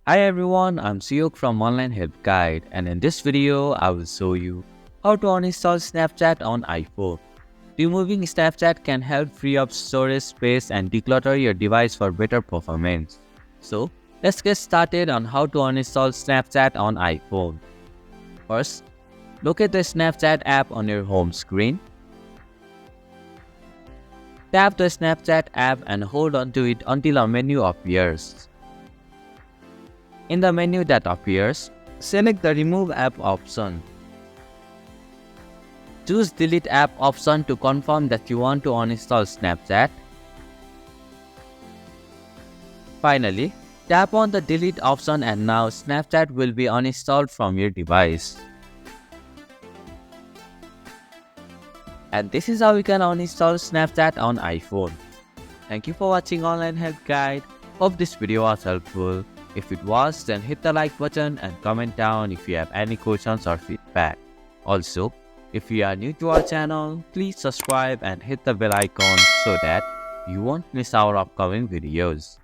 Hi everyone, I'm Siyok from Online Help Guide, and in this video I will show you how to uninstall Snapchat on iPhone. Removing Snapchat can help free up storage space and declutter your device for better performance. So let's get started on how to uninstall Snapchat on iPhone. First, locate the Snapchat app on your home screen. Tap the Snapchat app and hold onto it until a menu appears. In the menu that appears, select the Remove App option. Choose Delete App option to confirm that you want to uninstall Snapchat. Finally, tap on the Delete option and now Snapchat will be uninstalled from your device. And this is how you can uninstall Snapchat on iPhone. Thank you for watching Online Help Guide. Hope this video was helpful. If it was, then hit the like button and comment down if you have any questions or feedback. Also, if you are new to our channel, please subscribe and hit the bell icon so that you won't miss our upcoming videos.